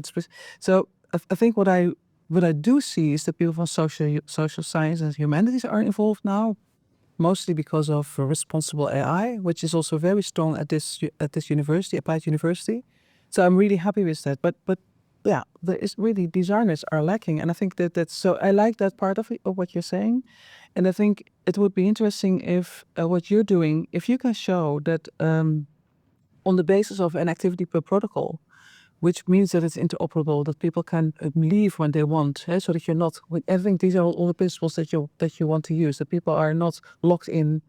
So I think what I do see is that people from social science and humanities are involved now, mostly because of responsible AI, which is also very strong at this university, Applied University. So I'm really happy with that. But yeah, there is really, designers are lacking, and I think that's so. I like that part of what you're saying, and I think it would be interesting if what you're doing, if you can show that on the basis of an activity per protocol, which means that it's interoperable, that people can leave when they want, so that you're not. I think these are all the principles that you want to use. That people are not locked in.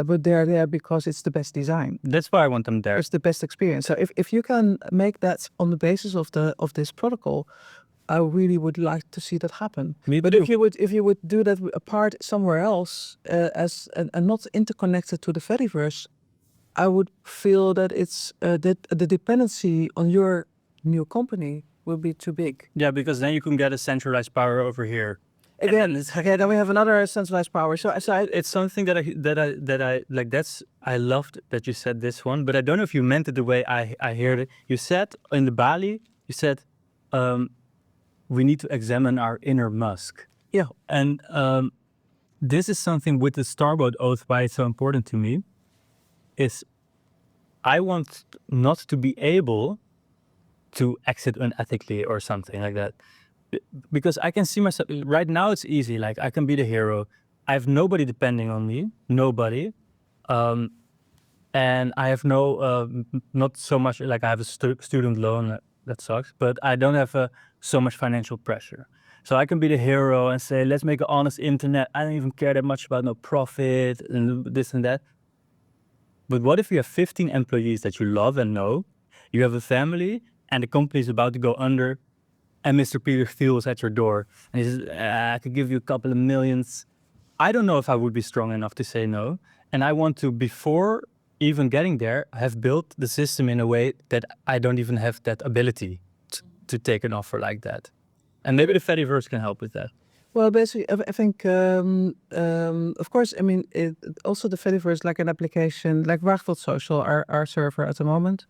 But they're there because it's the best design. That's why I want them there. It's the best experience. So if you can make that on the basis of this protocol, I really would like to see that happen. But if you would do that apart somewhere else, and not interconnected to the Fediverse, I would feel that it's that the dependency on your new company will be too big. Yeah, because then you can get a centralized power over here. Again, then we have another centralized power. So It's something that I like. I loved that you said this one, but I don't know if you meant it the way I heard it. You said in the Bali, you said, we need to examine our inner Musk. yeah, And this is something with the Starboard Oath, why it's so important to me, is I want not to be able to exit unethically or something like that. Because I can see myself, right now it's easy, like I can be the hero. I have nobody depending on me, nobody. And I have not so much, like I have a student loan, that sucks, but I don't have so much financial pressure. So I can be the hero and say, let's make an honest internet. I don't even care that much about no profit and this and that. But what if you have 15 employees that you love and know, you have a family, and the company is about to go under, and Mr. Peter Thiel is at your door, and he says, I could give you a couple of millions. I don't know if I would be strong enough to say no. And I want to, before even getting there, have built the system in a way that I don't even have that ability to take an offer like that. And maybe the Fediverse can help with that. well, basically, I think, of course, I mean, also the Fediverse, like an application, like Waag Social, our server at the moment.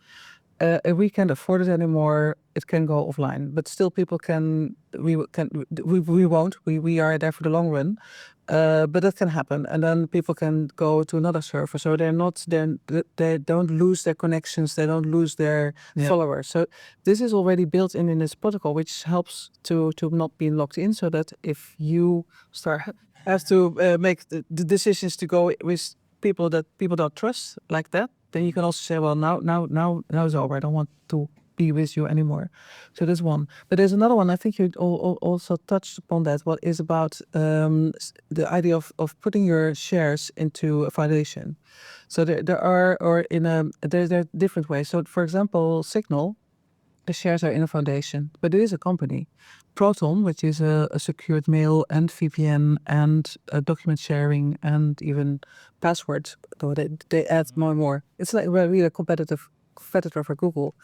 If we can't afford it anymore, it can go offline. But still, people can. We won't. We are there for the long run. But that can happen, and then people can go to another server. So they don't lose their connections. They don't lose their followers. So this is already built in this protocol, which helps to not be locked in. So that if you have to make the decisions to go with people that people don't trust like that, then you can also say, well, now it's over. I don't want to be with you anymore. So there's one. But there's another one. I think you also touched upon that. What is about the idea of putting your shares into a foundation. So there are different ways. So for example, Signal, the shares are in a foundation, but it is a company. Proton, which is a secured mail and VPN and document sharing and even passwords, though they add more and more. It's like really a competitor for Google.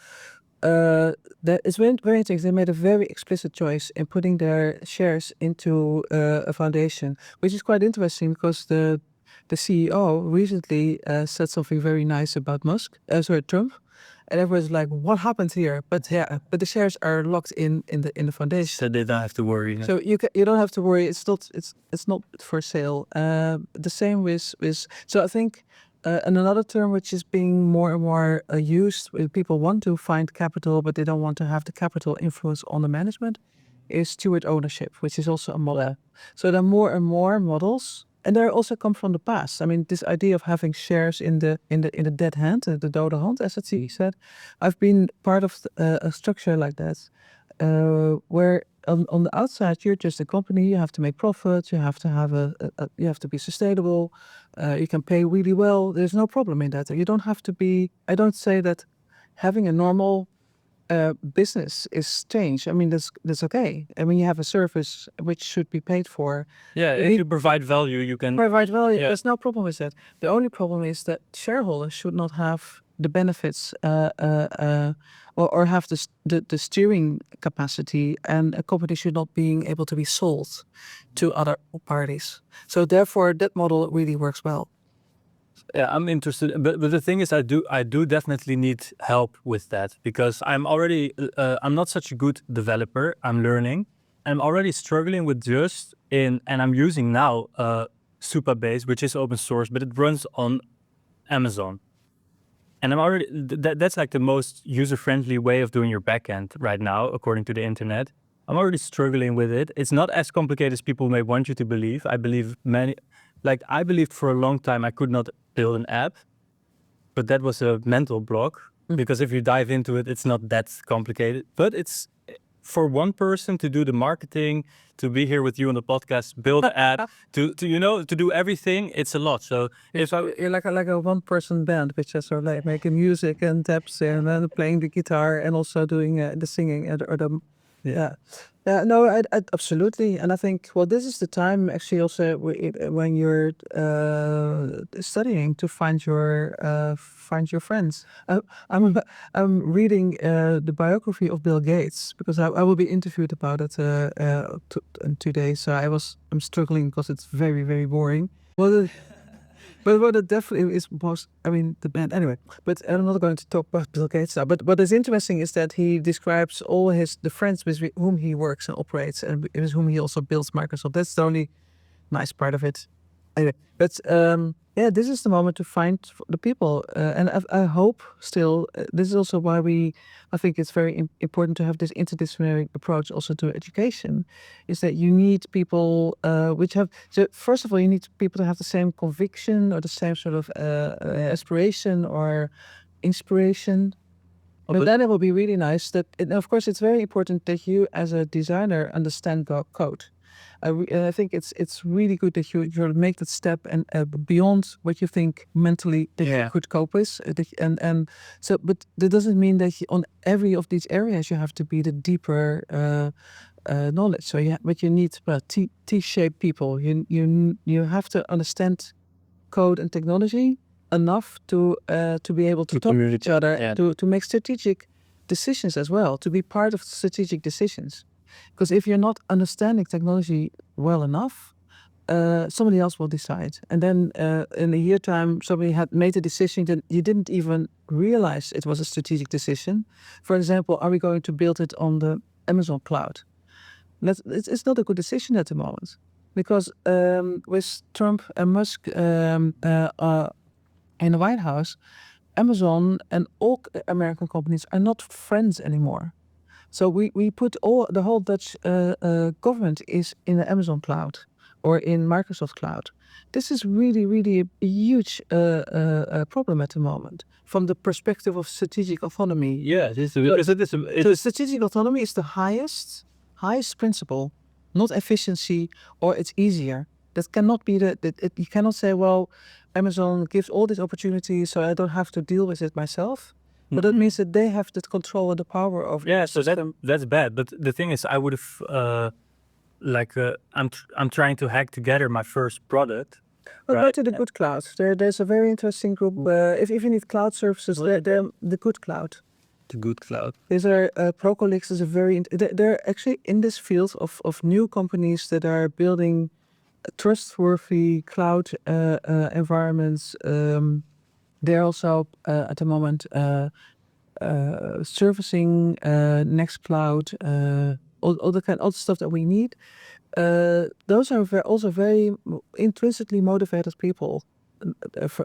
It's very interesting. They made a very explicit choice in putting their shares into a foundation, which is quite interesting because the CEO recently said something very nice about Trump. And everyone's like, "What happened here?" But the shares are locked in the foundation, So they don't have to worry. so you don't have to worry. It's not for sale. The same with so I think, and another term which is being more and more used when people want to find capital, but they don't want to have the capital influence on the management, is steward ownership, which is also a model. So there are more and more models. And they also come from the past. I mean, this idea of having shares in the dead hand, the dode hand, as he said. I've been part of a structure like that, where on the outside you're just a company. You have to make profits. You have to have you have to be sustainable. You can pay really well. There's no problem in that. You don't have to be. I don't say that having a normal business is strange. I mean, that's okay. I mean, you have a service which should be paid for. Yeah, if you provide value, you can Provide value. Yeah. There's no problem with that. The only problem is that shareholders should not have the benefits or have the steering capacity, and a company should not being able to be sold to other parties. So therefore, that model really works well. Yeah, I'm interested, but the thing is, I do definitely need help with that, because I'm already I'm not such a good developer. I'm learning. I'm already struggling with and I'm using now Supabase, which is open source, but it runs on Amazon. And I'm already that's like the most user-friendly way of doing your backend right now, according to the internet. I'm already struggling with it. It's not as complicated as people may want you to believe. I believed for a long time I could not build an app, but that was a mental block, because if you dive into it, it's not that complicated. But it's for one person to do the marketing, to be here with you on the podcast, build an app, to do everything. It's a lot. So you're like a one person band, which is sort of like making music and taps and then playing the guitar and also doing the singing or the Yeah. Yeah, no, absolutely. And I think, well, this is the time actually also when you're studying to find your friends. I'm I'm reading the biography of Bill Gates because I will be interviewed about it in 2 days. So I'm struggling because it's very, very boring. Well, but what it definitely is was, I mean, the band anyway. But I'm not going to talk about Bill Gates now. But what is interesting is that he describes all the friends with whom he works and operates, and with whom he also builds Microsoft. That's the only nice part of it. Anyway, but yeah, this is the moment to find the people, and I hope still. This is also why I think it's very important to have this interdisciplinary approach also to education, is that you need people which have. So first of all, you need people to have the same conviction or the same sort of aspiration or inspiration. But then it will be really nice that, and of course, it's very important that you, as a designer, understand code. I think it's really good that you make that step and beyond what you think mentally that you could cope with. And so, but that doesn't mean that on every of these areas you have to be the deeper knowledge. So but you need T-shaped people. You have to understand code and technology enough to be able to talk to each other, to make strategic decisions as well, to be part of strategic decisions. Because if you're not understanding technology well enough, somebody else will decide. And then in a year time, somebody had made a decision that you didn't even realize it was a strategic decision. For example, are we going to build it on the Amazon cloud? It's not a good decision at the moment. Because with Trump and Musk in the White House, Amazon and all American companies are not friends anymore. So we put the whole Dutch government is in the Amazon cloud or in Microsoft cloud. This is really, really a huge problem at the moment from the perspective of strategic autonomy. Yeah, So strategic autonomy is the highest principle, not efficiency or it's easier. That cannot be you cannot say, well, Amazon gives all these opportunities, so I don't have to deal with it myself. But that means that they have the control and the power over. Yeah, so that's bad. But the thing is, I would have I'm trying to hack together my first product. Well, go Right. to the Good Cloud. There's a very interesting group. If you need cloud services, they're the Good Cloud. The good cloud. These are Procolix is a very. They're actually in this field of new companies that are building trustworthy cloud environments. They're also at the moment servicing Nextcloud, all the stuff that we need. Those are also very intrinsically motivated people,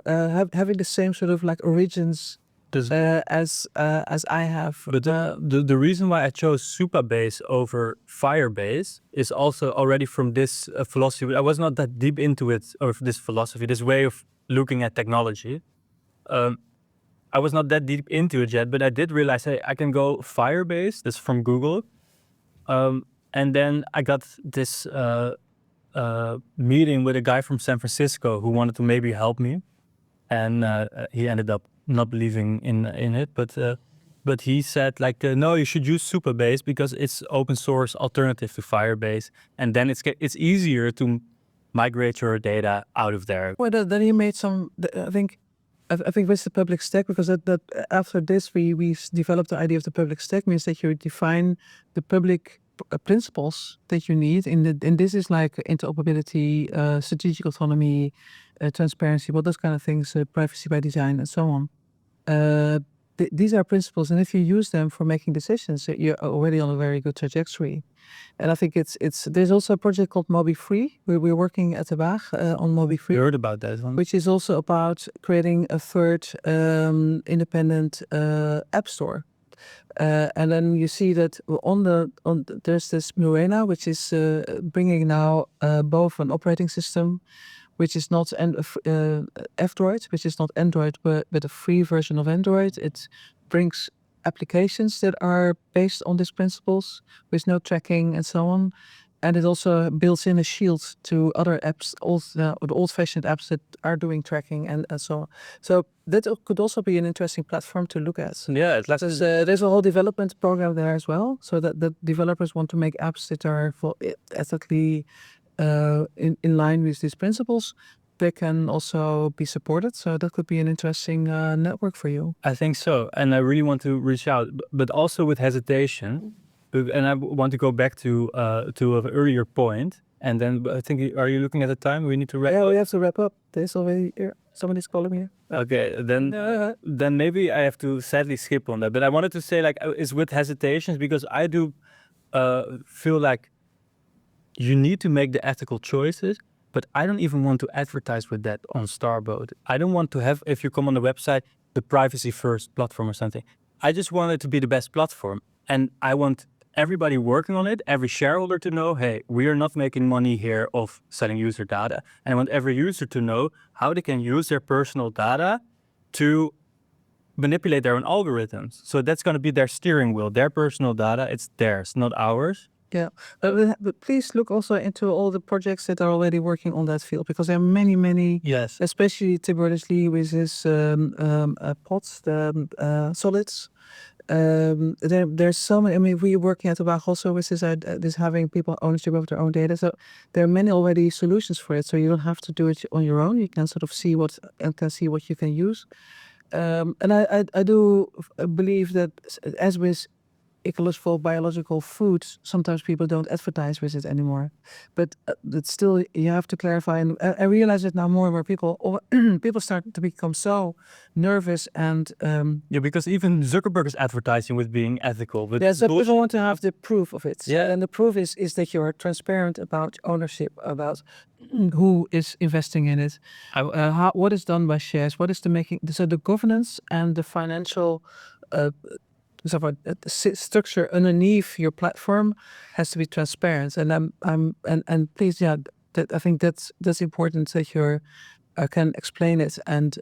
having the same sort of like origins as I have. But the reason why I chose Supabase over Firebase is also already from this philosophy. I was not that deep into it, or this philosophy, this way of looking at technology. I was not that deep into it yet, but I did realize, hey, I can go Firebase, this from Google. And then I got this meeting with a guy from San Francisco who wanted to maybe help me. And he ended up not believing in it, but he said like, no, you should use Supabase because it's open source alternative to Firebase, and then it's easier to migrate your data out of there. Well, then he made some. I think with the public stack, because that after this we developed the idea of the public stack, means that you define the public principles that you need and this is like interoperability, strategic autonomy, transparency, well, those kind of things, privacy by design, and so on. These are principles, and if you use them for making decisions, you're already on a very good trajectory. And I think there's also a project called Moby Free, where we're working at the Waag on Moby Free. You heard about that one? Which is also about creating a third independent app store. And then you see that there's this Murena, which is bringing now both an operating system, which is not F-Droid, which is not Android, but a free version of Android. It brings applications that are based on these principles with no tracking and so on. And it also builds in a shield to other apps, the old-fashioned apps that are doing tracking and so on. So that could also be an interesting platform to look at. Yeah, it's like There's a whole development program there as well, so that the developers want to make apps that are ethically in line with these principles. They can also be supported, so that could be an interesting network for you. I think so, and I really want to reach out, but also with hesitation. And I want to go back to an earlier point, and then I think, are you looking at the time? We need to wrap. Yeah, we have to wrap up. There's already somebody's calling me. Okay, then maybe I have to sadly skip on that. But I wanted to say, like, it's with hesitations, because I do feel like you need to make the ethical choices, but I don't even want to advertise with that on Starboat. I don't want to have, if you come on the website, the privacy first platform or something. I just want it to be the best platform, and I want everybody working on it, every shareholder to know, hey, we are not making money here of selling user data. And I want every user to know how they can use their personal data to manipulate their own algorithms. So that's going to be their steering wheel, their personal data. It's theirs, not ours. Yeah, but please look also into all the projects that are already working on that field, because there are many, Yes, especially Tim Berners-Lee with his pods, the solids. There's so many. I mean, we're working at Waag also with this having people ownership of their own data. So there are many already solutions for it. So you don't have to do it on your own. You can sort of see what you can use. And I do believe that, as with ecological biological foods, sometimes people don't advertise with it anymore, but still you have to clarify. And I realize it now more and more. People start to become so nervous, and yeah, because even Zuckerberg is advertising with being ethical. But so people want to have the proof of it. Yeah. And the proof is that you are transparent about ownership, about who is investing in it, what is done by shares, what is the governance and the financial structure underneath your platform has to be transparent. And please, I think that's important, that you can explain it and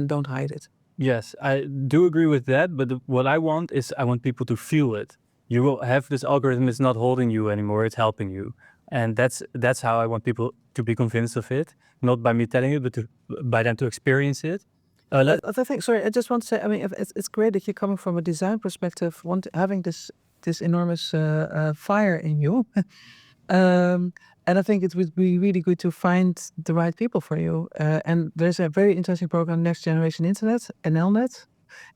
don't hide it. Yes, I do agree with that. But what I want is, I want people to feel it. You will have this algorithm is not holding you anymore; it's helping you, and that's how I want people to be convinced of it. Not by me telling it, but by them to experience it. I think. Sorry, I just want to say. I mean, it's great that you're coming from a design perspective, having this enormous fire in you, and I think it would be really good to find the right people for you. And there's a very interesting program, Next Generation Internet, NLNet.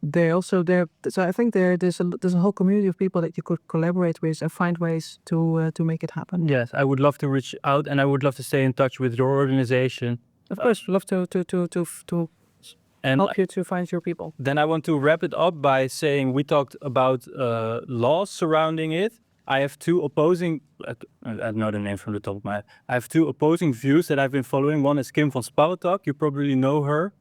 They're also there. So I think there's a whole community of people that you could collaborate with and find ways to make it happen. Yes, I would love to reach out, and I would love to stay in touch with your organization. Of course, love to And help you to find your people. then I want to wrap it up by saying, we talked about laws surrounding it. I have two opposing, I don't know the name from the top of my head. I have two opposing views that I've been following. One is Kim van Spouwtak. You probably know her.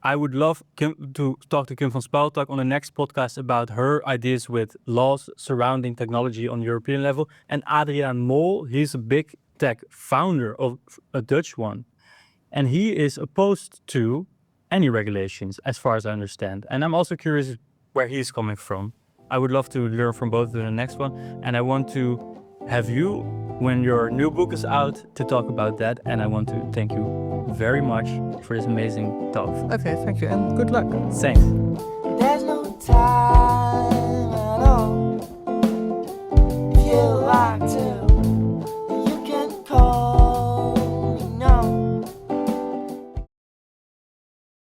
I would love to talk to Kim van Spouwtak on the next podcast about her ideas with laws surrounding technology on European level. And Adriaan Mol, he's a big tech founder of a Dutch one. And he is opposed to any regulations, as far as I understand. And I'm also curious where he's coming from. I would love to learn from both in the next one. And I want to have you, when your new book is out, to talk about that. And I want to thank you very much for this amazing talk. Okay, thank you, and good luck. Thanks. There's no time at all. If you like